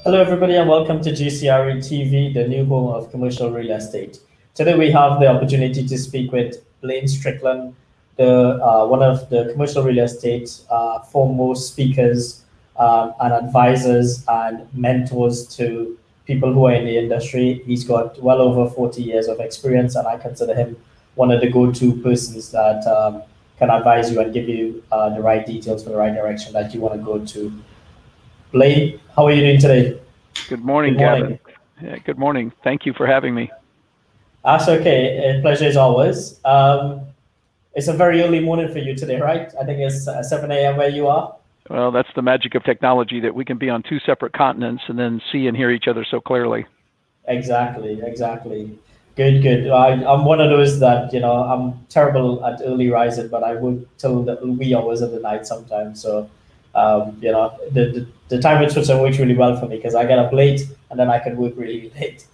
Hello, everybody, and welcome to GCRE TV, the new home of commercial real estate. Today, we have the opportunity to speak with Blaine Strickland, one of the commercial real estate foremost speakers and advisors and mentors to people who are in the industry. He's got well over 40 years of experience, and I consider him one of the go-to persons that can advise you and give you the right details for the right direction that you want to go to. Blaine, how are you doing today? Good morning, Gavin. Yeah, good morning. Thank you for having me. That's okay. A pleasure as always. It's a very early morning for you today, right? I think it's 7 a.m. where you are. Well, that's the magic of technology, that we can be on two separate continents and then see and hear each other so clearly. Exactly. Good. I'm one of those that, I'm terrible at early rising, but I work till the wee hours of the night sometimes. So, the time switch works really well for me because I get up late and then I can work really late.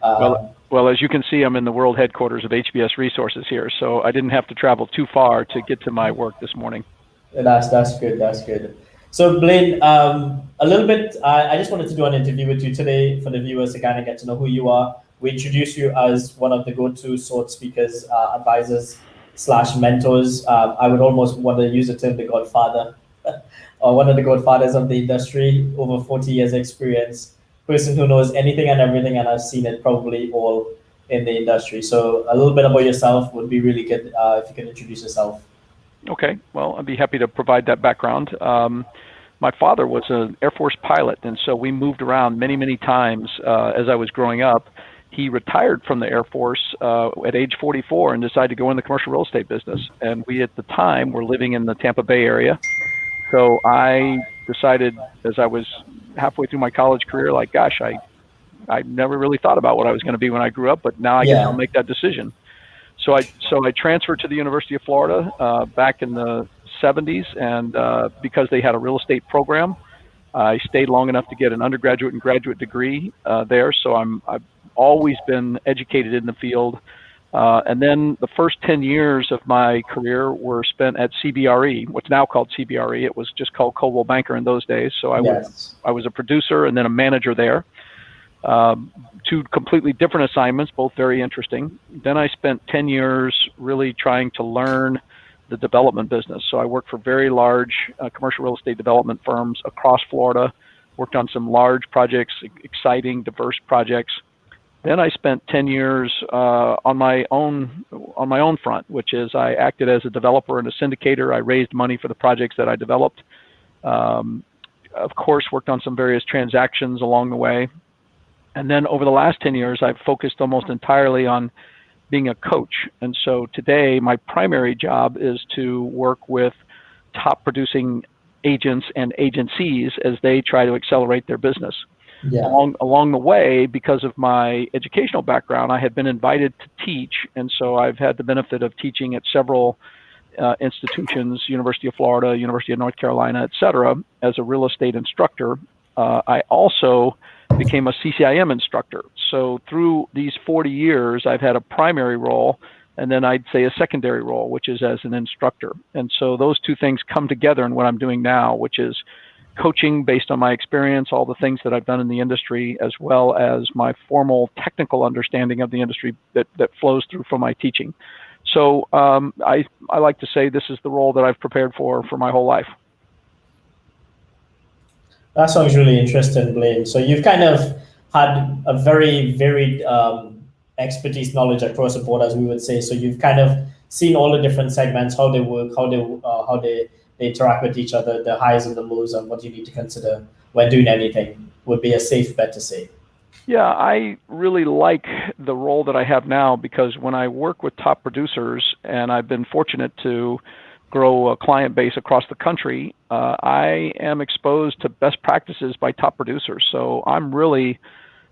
Well, as you can see, I'm in the world headquarters of HBS Resources here, so I didn't have to travel too far to get to my work this morning. That's good. So, Blaine, a little bit, I just wanted to do an interview with you today for the viewers to kind of get to know who you are. We introduce you as one of the go-to sort speakers, advisors / mentors. I would almost want to use the term the godfather, or one of the godfathers of the industry, over 40 years experience, person who knows anything and everything, and I've seen it probably all in the industry. So a little bit about yourself would be really good if you can introduce yourself. Okay, well, I'd be happy to provide that background. My father was an Air Force pilot, and so we moved around many times as I was growing up. He retired from the Air Force at age 44 and decided to go in the commercial real estate business. And we, at the time, were living in the Tampa Bay area. So I decided, as I was halfway through my college career, like, gosh, I never really thought about what I was going to be when I grew up, but now I guess I'll make that decision. So I transferred to the University of Florida back in the 70s, and because they had a real estate program, I stayed long enough to get an undergraduate and graduate degree there. So I've always been educated in the field. And then the first 10 years of my career were spent at CBRE, what's now called CBRE. It was just called Coldwell Banker in those days. So I was a producer and then a manager there. Two completely different assignments, both very interesting. Then I spent 10 years really trying to learn the development business. So I worked for very large commercial real estate development firms across Florida, worked on some large projects, exciting, diverse projects. Then I spent 10 years on my own front, which is I acted as a developer and a syndicator. I raised money for the projects that I developed. Of course, worked on some various transactions along the way. And then over the last 10 years, I've focused almost entirely on being a coach. And so today, my primary job is to work with top producing agents and agencies as they try to accelerate their business. Yeah. Along the way, because of my educational background, I had been invited to teach, and so I've had the benefit of teaching at several institutions, University of Florida, University of North Carolina, et cetera, as a real estate instructor. I also became a CCIM instructor. So through these 40 years, I've had a primary role, and then I'd say a secondary role, which is as an instructor. And so those two things come together in what I'm doing now, which is coaching based on my experience, all the things that I've done in the industry, as well as my formal technical understanding of the industry that flows through from my teaching. So I like to say this is the role that I've prepared for my whole life. That sounds really interesting, Blaine. So you've kind of had a very varied expertise, knowledge across the board, as we would say. So you've kind of seen all the different segments, how they work, how they interact with each other, the highs and the lows, and what you need to consider when doing anything, would be a safe bet to say. Yeah, I really like the role that I have now because when I work with top producers, and I've been fortunate to grow a client base across the country, I am exposed to best practices by top producers. So I'm really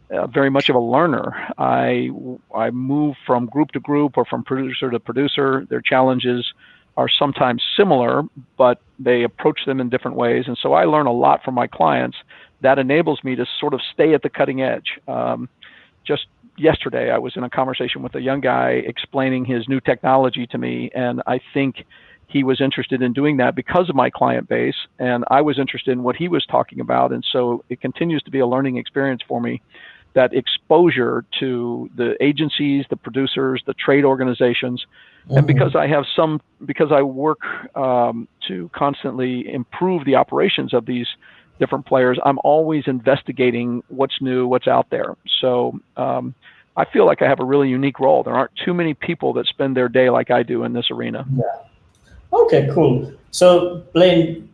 very much of a learner. I move from group to group or from producer to producer. Their challenges are sometimes similar, but they approach them in different ways. And so I learn a lot from my clients. That enables me to sort of stay at the cutting edge. Just yesterday, I was in a conversation with a young guy explaining his new technology to me, and I think he was interested in doing that because of my client base, and I was interested in what he was talking about. And so it continues to be a learning experience for me, that exposure to the agencies, the producers, the trade organizations. And because I work to constantly improve the operations of these different players, I'm always investigating what's new, what's out there. So I feel like I have a really unique role. There aren't too many people that spend their day like I do in this arena. Yeah. Okay, cool. So, Blaine,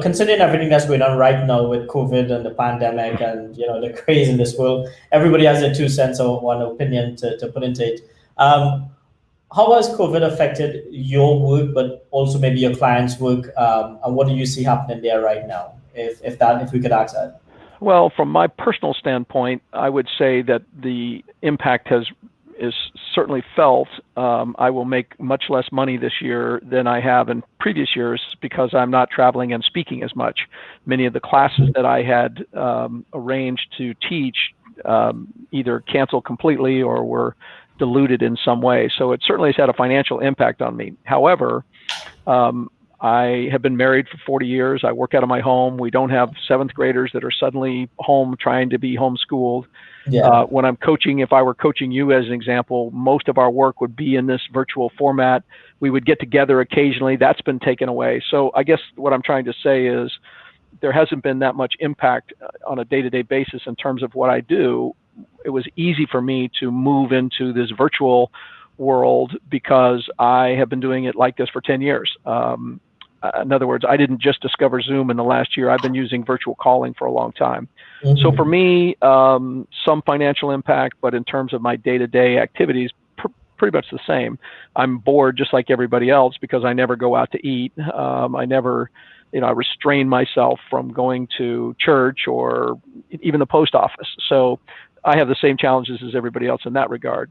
considering everything that's going on right now with COVID and the pandemic and, the craze in this world, everybody has their 2 cents or one opinion to put into it. How has COVID affected your work, but also maybe your clients' work? And what do you see happening there right now? If we could ask that. Well, from my personal standpoint, I would say that the impact is certainly felt. I will make much less money this year than I have in previous years because I'm not traveling and speaking as much. Many of the classes that I had arranged to teach either canceled completely or were diluted in some way. So it certainly has had a financial impact on me. However, I have been married for 40 years. I work out of my home. We don't have 7th graders that are suddenly home trying to be homeschooled. Yeah. When I'm coaching, if I were coaching you as an example, most of our work would be in this virtual format. We would get together occasionally. That's been taken away. So I guess what I'm trying to say is there hasn't been that much impact on a day-to-day basis in terms of what I do. It was easy for me to move into this virtual world because I have been doing it like this for 10 years. In other words, I didn't just discover Zoom in the last year. I've been using virtual calling for a long time. So for me, some financial impact, but in terms of my day-to-day activities, pretty much the same. I'm bored just like everybody else because I never go out to eat. I never, I restrain myself from going to church or even the post office. So I have the same challenges as everybody else in that regard.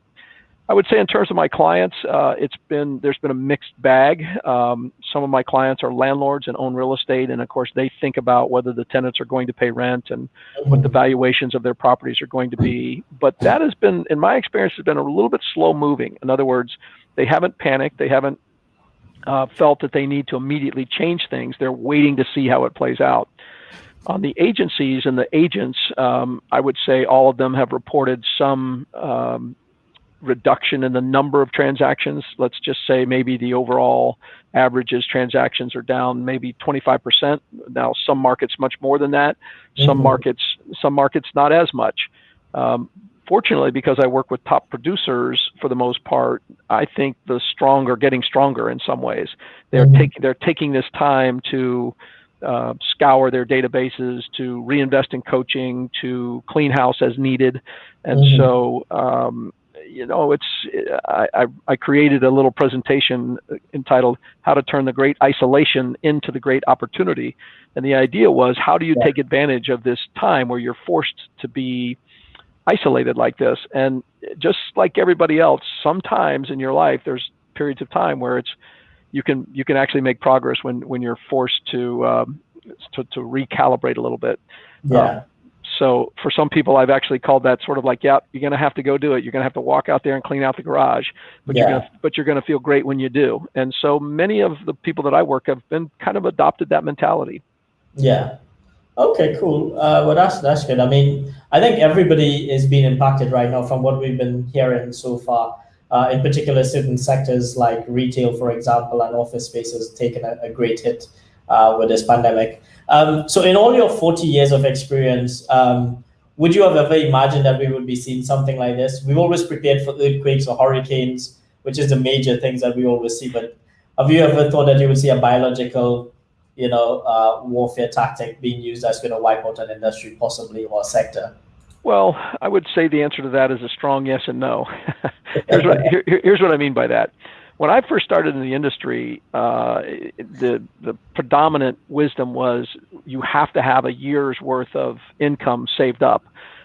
I would say in terms of my clients, there's been a mixed bag. Some of my clients are landlords and own real estate, and of course they think about whether the tenants are going to pay rent and what the valuations of their properties are going to be. But that has been, in my experience, has been a little bit slow moving. In other words, they haven't panicked. They haven't felt that they need to immediately change things. They're waiting to see how it plays out. On the agencies and the agents, I would say all of them have reported some reduction in the number of transactions. Let's just say maybe the overall averages transactions are down maybe 25%. Now some markets much more than that. Some markets not as much. Fortunately, because I work with top producers for the most part, I think the strong are getting stronger in some ways. They're taking this time to scour their databases, to reinvest in coaching, to clean house as needed. And so I created a little presentation entitled "How to Turn the Great Isolation into the Great Opportunity." And the idea was, how do you take advantage of this time where you're forced to be isolated like this? And just like everybody else, sometimes in your life, there's periods of time where you can actually make progress when you're forced to recalibrate a little bit. Yeah. So for some people, I've actually called that sort of like, yeah, you're going to have to go do it. You're going to have to walk out there and clean out the garage, but you're going to feel great when you do. And so many of the people that I work have been kind of adopted that mentality. Yeah. Okay, cool. Well, that's good. I mean, I think everybody is being impacted right now from what we've been hearing so far. In particular, certain sectors like retail, for example, and office spaces taken a great hit with this pandemic. So in all your 40 years of experience, would you have ever imagined that we would be seeing something like this? We've always prepared for earthquakes or hurricanes, which is the major things that we always see. But have you ever thought that you would see a biological, warfare tactic being used that's going to wipe out an industry possibly or a sector? Well, I would say the answer to that is a strong yes and no. Here's what I mean by that. When I first started in the industry, the predominant wisdom was you have to have a year's worth of income saved up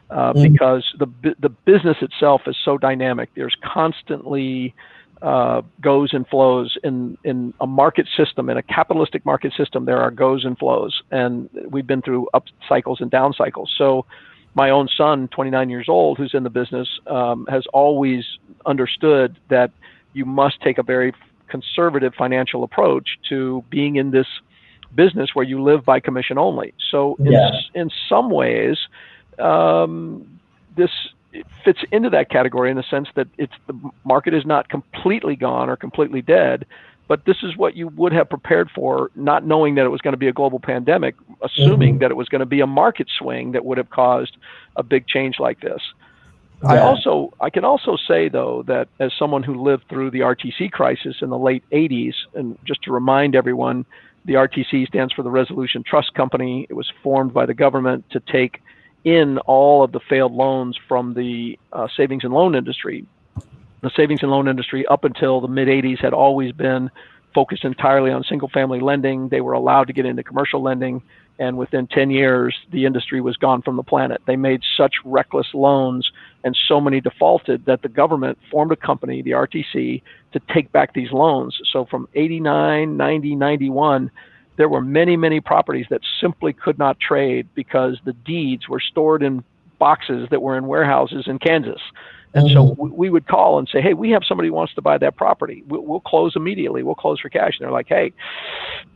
because the business itself is so dynamic. There's constantly goes and flows in a market system, in a capitalistic market system. There are goes and flows, and we've been through up cycles and down cycles. So my own son, 29 years old, who's in the business, has always understood that you must take a very conservative financial approach to being in this business where you live by commission only. So in some ways, this fits into that category in the sense that the market is not completely gone or completely dead, but this is what you would have prepared for, not knowing that it was going to be a global pandemic, assuming that it was going to be a market swing that would have caused a big change like this. I can also say, though, that as someone who lived through the RTC crisis in the late 80s, and just to remind everyone, the RTC stands for the Resolution Trust Company. It was formed by the government to take in all of the failed loans from the savings and loan industry. The savings and loan industry up until the mid 80s had always been focused entirely on single family lending. They were allowed to get into commercial lending, and within 10 years, the industry was gone from the planet. They made such reckless loans and so many defaulted that the government formed a company, the RTC, to take back these loans. So from 89, 90, 91, there were many, many properties that simply could not trade because the deeds were stored in boxes that were in warehouses in Kansas. And so we would call and say, hey, we have somebody who wants to buy that property. We'll close immediately. We'll close for cash. And they're like, hey,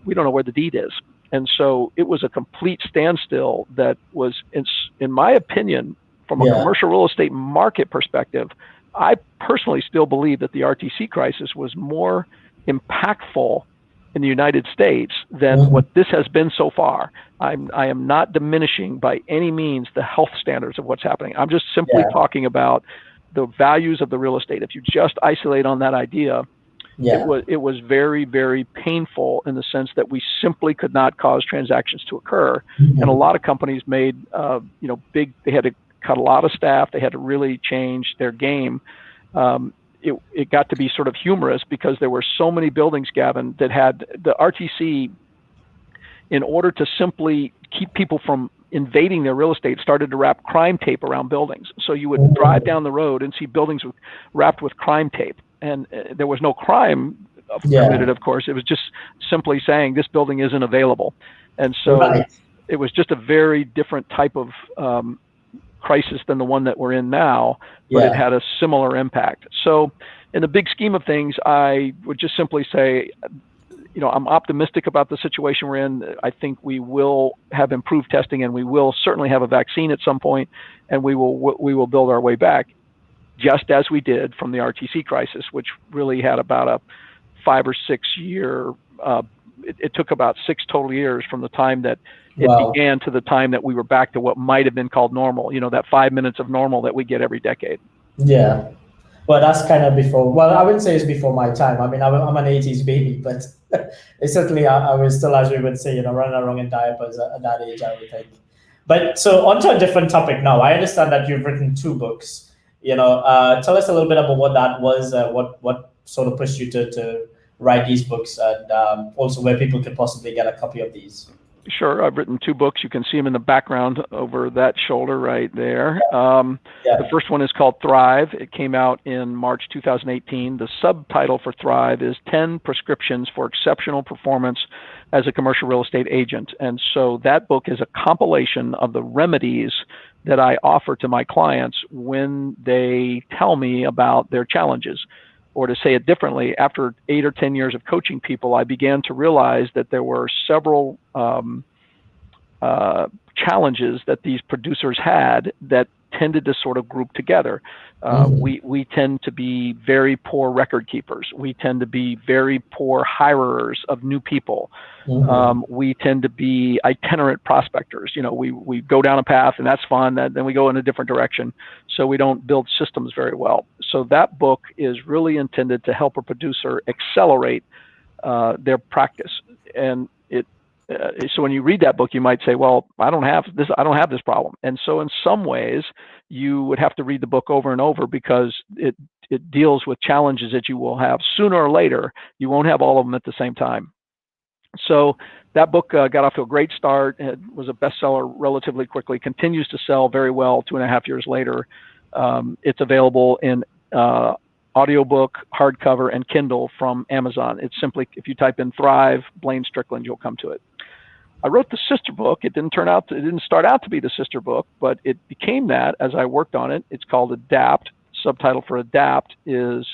we don't know where the deed is. And so it was a complete standstill that was, in my opinion, from a commercial real estate market perspective, I personally still believe that the RTC crisis was more impactful in the United States than what this has been so far. I am not diminishing by any means the health standards of what's happening. I'm just simply talking about the values of the real estate. If you just isolate on that idea, it was very, very painful in the sense that we simply could not cause transactions to occur. And a lot of companies made, they had to cut a lot of staff. They had to really change their game. It got to be sort of humorous because there were so many buildings, Gavin, that had the RTC, in order to simply keep people from invading their real estate, started to wrap crime tape around buildings. So you would drive down the road and see buildings wrapped with crime tape. And there was no crime committed, of course. It was just simply saying this building isn't available. And so it was just a very different type of crisis than the one that we're in now, but it had a similar impact. So in the big scheme of things, I would just simply say, I'm optimistic about the situation we're in. I think we will have improved testing, and we will certainly have a vaccine at some point, and we will build our way back, just as we did from the RTC crisis, which really had about a 5 or 6 year. It took about 6 total years from the time that it began to the time that we were back to what might have been called normal. That 5 minutes of normal that we get every decade. Yeah. Well, that's kind of before. Well, I wouldn't say it's before my time. I mean, I'm an 80s baby, but it's certainly I was still, as we would say, running around in diapers at that age, I would think. But so onto a different topic now. I understand that you've written 2 books. Tell us a little bit about what that was. What sort of pushed you to write these books, and also where people could possibly get a copy of these. Sure. I've written 2 books. You can see them in the background over that shoulder right there. The first one is called Thrive. It came out in March 2018. The subtitle for Thrive is 10 Prescriptions for Exceptional Performance as a Commercial Real Estate Agent. And so that book is a compilation of the remedies that I offer to my clients when they tell me about their challenges. Or to say it differently, after 8 or 10 years of coaching people, I began to realize that there were several challenges that these producers had that tended to sort of group together. We tend to be very poor record keepers. We tend to be very poor hirers of new people. We tend to be itinerant prospectors. We go down a path and that's fun. Then we go in a different direction. So we don't build systems very well. So that book is really intended to help a producer accelerate their practice. And so when you read that book, you might say, well, I don't have this problem. And so in some ways, you would have to read the book over and over because it deals with challenges that you will have sooner or later. You won't have all of them at the same time. So that book got off to a great start. It was a bestseller relatively quickly, continues to sell very well 2.5 years later. It's available in audiobook, hardcover, and Kindle from Amazon. It's simply, if you type in Thrive, Blaine Strickland, you'll come to it. I wrote the sister book. It didn't start out to be the sister book, but it became that as I worked on it. It's called Adapt. Subtitle for Adapt is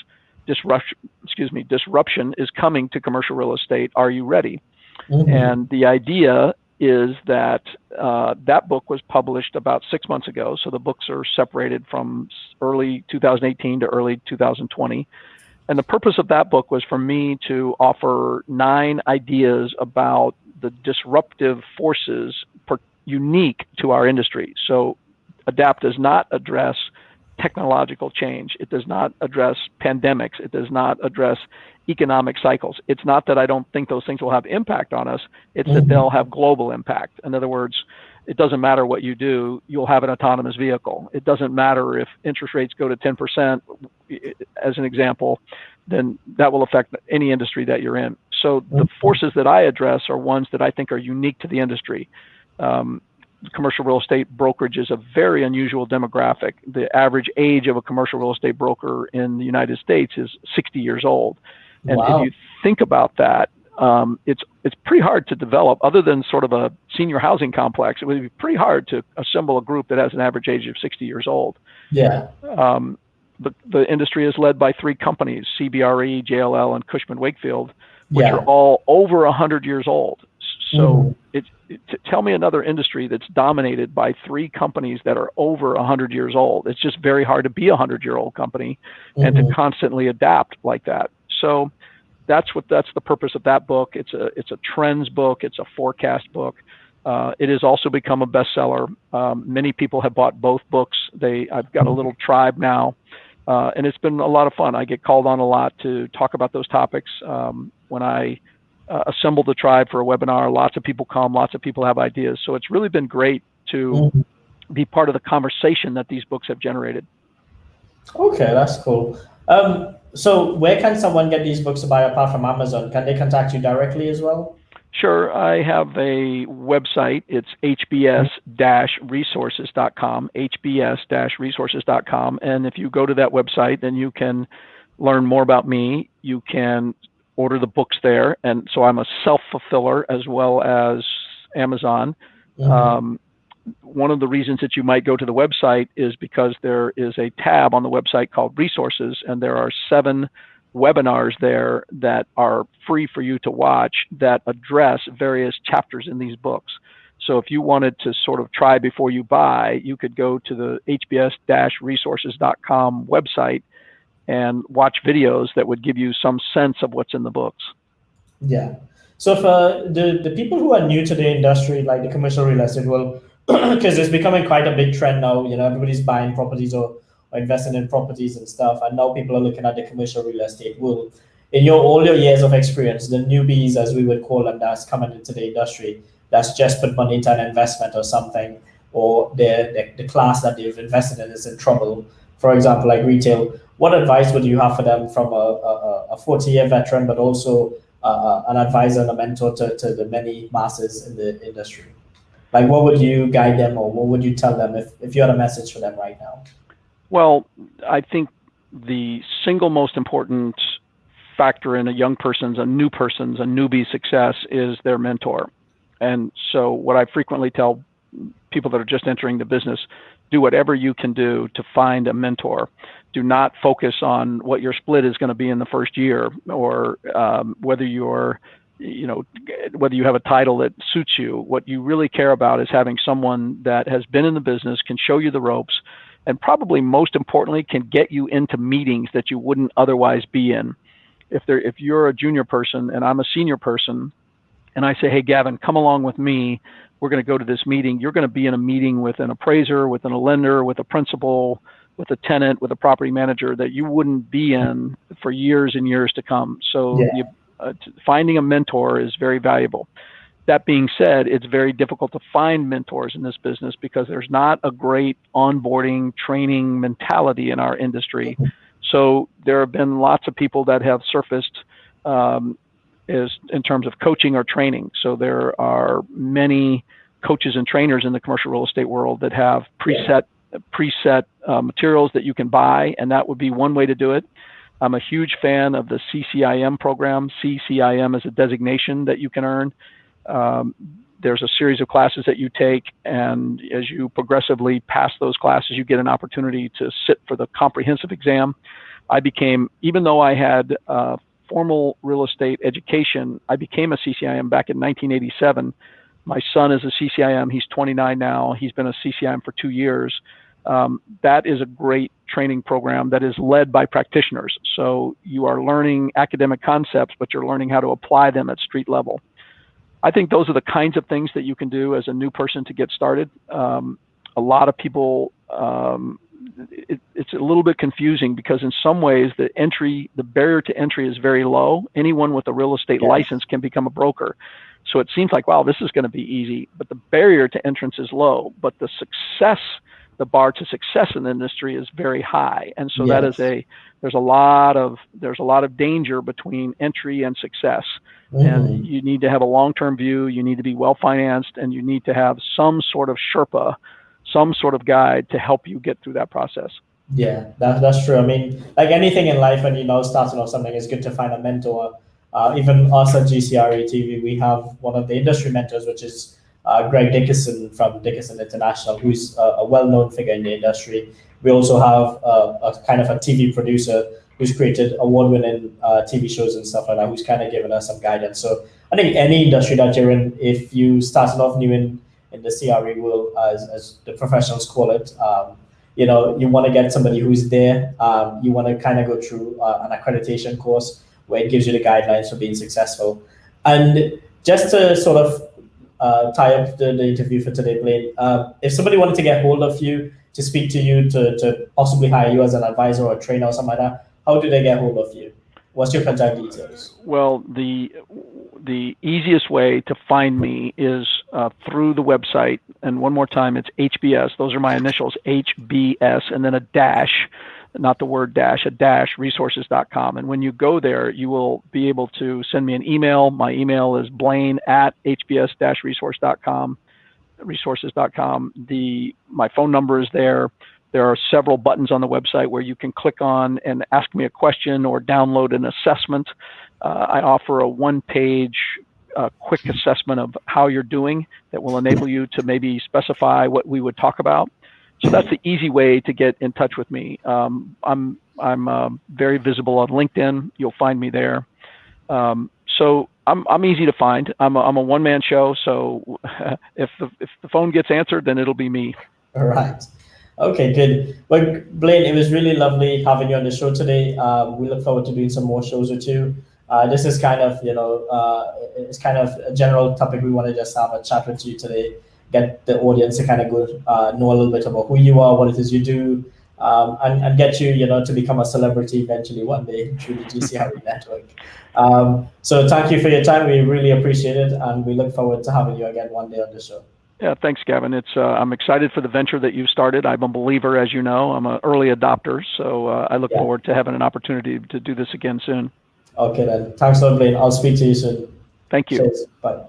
disruption is coming to commercial real estate. Are you ready? Mm-hmm. And the idea is that that book was published about 6 months ago. So the books are separated from early 2018 to early 2020. And the purpose of that book was for me to offer 9 ideas about the disruptive forces unique to our industry. So ADAPT does not address technological change. It does not address pandemics. It does not address economic cycles. It's not that I don't think those things will have impact on us. It's that they'll have global impact. In other words, it doesn't matter what you do, you'll have an autonomous vehicle. It doesn't matter if interest rates go to 10%, as an example, then that will affect any industry that you're in. So the forces that I address are ones that I think are unique to the industry. Commercial real estate brokerage is a very unusual demographic. The average age of a commercial real estate broker in the United States is 60 years old. And Wow. if you think about that, it's pretty hard to develop, other than sort of a senior housing complex. It would be pretty hard to assemble a group that has an average age of 60 years old. Yeah. The industry is led by 3 companies, CBRE, JLL, and Cushman Wakefield, which are all over 100 years old. So tell me another industry that's dominated by 3 companies that are over 100 years old. It's just very hard to be a 100-year-old company and to constantly adapt like that. So that's the purpose of that book. It's a trends book. It's a forecast book. It has also become a bestseller. Many people have bought both books. I've got a little tribe now, and it's been a lot of fun. I get called on a lot to talk about those topics. When I assemble the tribe for a webinar, lots of people come, lots of people have ideas. So it's really been great to be part of the conversation that these books have generated. Okay, that's cool. So where can someone get these books to buy apart from Amazon? Can they contact you directly as well? Sure. I have a website. It's hbs-resources.com, hbs-resources.com. And if you go to that website, then you can learn more about me. You can order the books there. And so I'm a self-fulfiller as well as Amazon. One of the reasons that you might go to the website is because there is a tab on the website called Resources, and there are 7 webinars there that are free for you to watch that address various chapters in these books. So if you wanted to sort of try before you buy, you could go to the hbs-resources.com website and watch videos that would give you some sense of what's in the books. Yeah. So for the people who are new to the industry, like the commercial real estate world, because it's becoming quite a big trend now, everybody's buying properties or investing in properties and stuff, and now people are looking at the commercial real estate world. In all your years of experience, the newbies, as we would call them, that's coming into the industry, that's just put money into an investment or something, or the class that they've invested in is in trouble, for example, like retail, what advice would you have for them from a 40-year veteran, but also an advisor and a mentor to the many masses in the industry? Like, what would you guide them, or what would you tell them if you had a message for them right now? Well, I think the single most important factor in a young person's, a newbie's success is their mentor. And so what I frequently tell people that are just entering the business, do whatever you can do to find a mentor. Do not focus on what your split is going to be in the first year, or whether you have a title that suits you. What you really care about is having someone that has been in the business, can show you the ropes, and probably most importantly, can get you into meetings that you wouldn't otherwise be in. If you're a junior person and I'm a senior person, and I say, hey, Gavin, come along with me, we're going to go to this meeting. You're going to be in a meeting with an appraiser, with a lender, with a principal, with a tenant, with a property manager that you wouldn't be in for years and years to come. So finding a mentor is very valuable. That being said, it's very difficult to find mentors in this business because there's not a great onboarding training mentality in our industry. So there have been lots of people that have surfaced in terms of coaching or training. So there are many coaches and trainers in the commercial real estate world that have preset materials that you can buy, and that would be one way to do it. I'm a huge fan of the CCIM program. CCIM is a designation that you can earn. There's a series of classes that you take, and as you progressively pass those classes, you get an opportunity to sit for the comprehensive exam. I became, even though I had formal real estate education, I became a CCIM back in 1987. My son is a CCIM. He's 29 now. He's been a CCIM for 2 years. That is a great training program that is led by practitioners. So you are learning academic concepts, but you're learning how to apply them at street level. I think those are the kinds of things that you can do as a new person to get started. A lot of people, it's a little bit confusing because in some ways the barrier to entry is very low. Anyone with a real estate license can become a broker. So it seems like, wow, this is going to be easy, but the barrier to entrance is low, but the bar to success in the industry is very high. And so that is there's a lot of danger between entry and success. And you need to have a long-term view. You need to be well-financed, and you need to have some sort of Sherpa, some sort of guide to help you get through that process. Yeah, that's true. I mean, like anything in life, when you know starting off something, it's good to find a mentor. Even us at GCRE TV, we have one of the industry mentors, which is Greg Dickerson from Dickerson International, who's a well-known figure in the industry. We also have a kind of a TV producer who's created award-winning TV shows and stuff like that, who's kind of given us some guidance. So I think any industry that you're in, if you started off new in the CRE world, as the professionals call it, you know, you want to get somebody who's there. You want to kind of go through an accreditation course where it gives you the guidelines for being successful. And just to sort of tie up the interview for today, Blaine, if somebody wanted to get hold of you, to speak to you, to possibly hire you as an advisor or a trainer or something like that, how do they get hold of you? What's your contact details? Well, the easiest way to find me is through the website. And one more time, it's HBS. Those are my initials, HBS, and then a dash, not the word dash, a dash, resources.com. And when you go there, you will be able to send me an email. My email is blaine@hbs-resources.com. My phone number is there. There are several buttons on the website where you can click on and ask me a question or download an assessment. I offer a one-page quick assessment of how you're doing that will enable you to maybe specify what we would talk about. So that's the easy way to get in touch with me. I'm very visible on LinkedIn. You'll find me there. So I'm easy to find. I'm a one-man show. So if the phone gets answered, then it'll be me. All right. Okay, good. Well, Blaine, it was really lovely having you on the show today. We look forward to doing some more shows with you. This is kind of, it's kind of a general topic. We want to just have a chat with you today, get the audience to kind of go know a little bit about who you are, what it is you do, and get you, to become a celebrity eventually one day through the GCRE network. So thank you for your time. We really appreciate it, and we look forward to having you again one day on the show. Yeah, thanks, Gavin. I'm excited for the venture that you started. I'm a believer, as you know. I'm an early adopter, so I look forward to having an opportunity to do this again soon. Okay, then. Thanks a lot, Blaine. I'll speak to you soon. Thank you. Cheers. Bye.